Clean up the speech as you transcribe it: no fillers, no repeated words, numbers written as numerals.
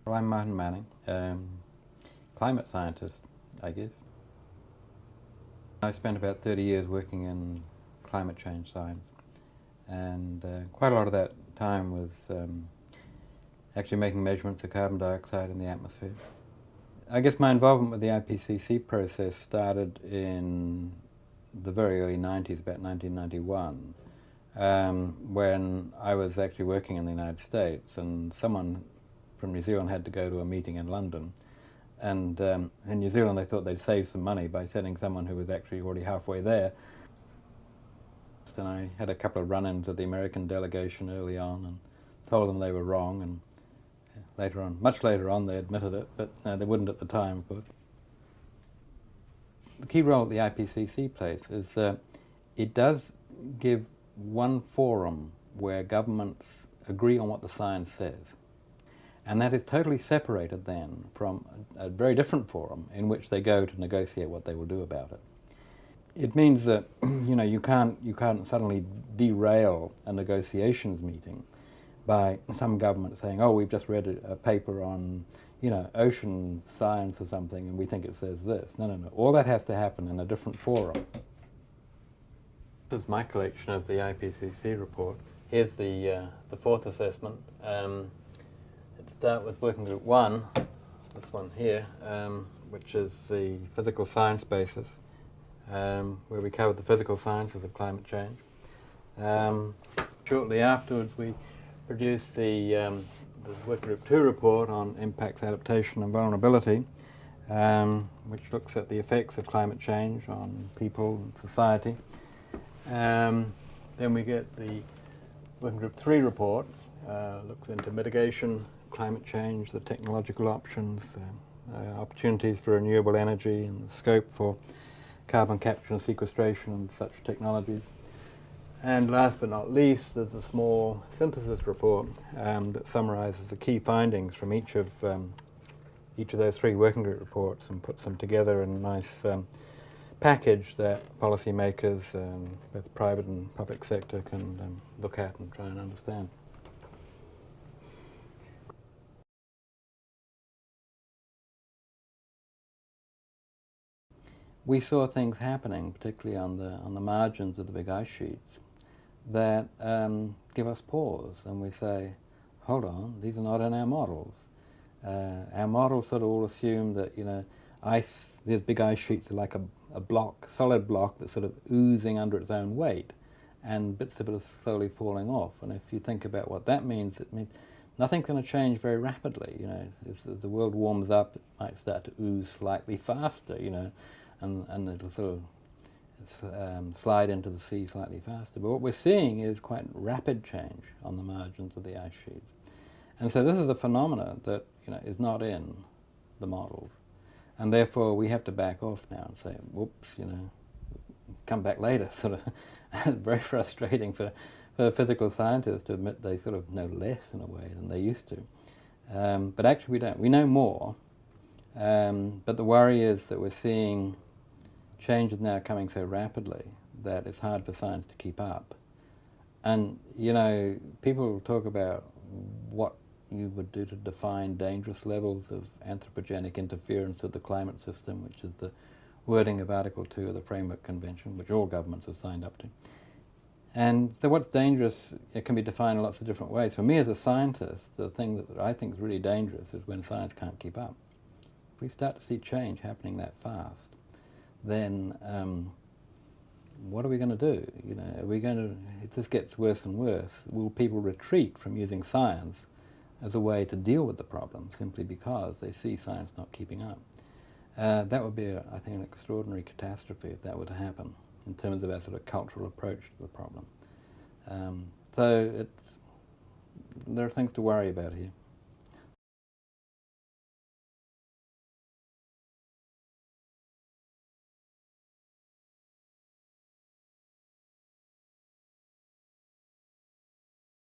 Well, I'm Martin Manning, climate scientist, I guess. I spent about 30 years working in climate change science, and quite a lot of that time was actually making measurements of carbon dioxide in the atmosphere. I guess my involvement with the IPCC process started in the very early 90s, about 1991, when I was actually working in the United States, and someone from New Zealand had to go to a meeting in London. And in New Zealand they thought they'd save some money by sending someone who was actually already halfway there. And I had a couple of run-ins with the American delegation early on and told them they were wrong, and later on, much later on, they admitted it, but they wouldn't at the time, of course. The key role that the IPCC plays is that it does give one forum where governments agree on what the science says. And that is totally separated then from a very different forum in which they go to negotiate what they will do about it. It means that you can't suddenly derail a negotiations meeting by some government saying, oh, we've just read a paper on ocean science or something and we think it says this. No. All that has to happen in a different forum. This is my collection of the IPCC report. Here's the fourth assessment. Let's start with Working Group I, this one here, which is the physical science basis, where we covered the physical sciences of climate change. Shortly afterwards we produced the Working Group II report on impacts, adaptation and vulnerability, which looks at the effects of climate change on people and society. Then we get the Working Group III report, looks into mitigation, climate change, the technological options, opportunities for renewable energy and the scope for carbon capture and sequestration and such technologies. And last but not least, there's a small synthesis report that summarizes the key findings from each of those three working group reports and puts them together in a nice package that policymakers, both private and public sector, can look at and try and understand. We saw things happening, particularly on the margins of the big ice sheets, that give us pause, and we say, hold on, these are not in our models. Our models sort of all assume that these big ice sheets are like a block, solid block that's sort of oozing under its own weight, and bits of it are slowly falling off. And if you think about what that means, it means nothing's going to change very rapidly. As the world warms up, it might start to ooze slightly faster, and it'll sort of slide into the sea slightly faster. But what we're seeing is quite rapid change on the margins of the ice sheets. And so this is a phenomenon that is not in the models. And therefore we have to back off now and say, whoops, come back later. Sort of very frustrating for physical scientists to admit they sort of know less in a way than they used to. But actually we don't. We know more. But the worry is that we're seeing changes now coming so rapidly that it's hard for science to keep up. And, people talk about what you would do to define dangerous levels of anthropogenic interference with the climate system, which is the wording of Article 2 of the Framework Convention, which all governments have signed up to. And so what's dangerous, it can be defined in lots of different ways. For me as a scientist, the thing that I think is really dangerous is when science can't keep up. If we start to see change happening that fast, then what are we going to do? Are we going to, if this gets worse and worse, will people retreat from using science as a way to deal with the problem simply because they see science not keeping up? That would be, I think, an extraordinary catastrophe if that were to happen in terms of our sort of cultural approach to the problem. So there are things to worry about here.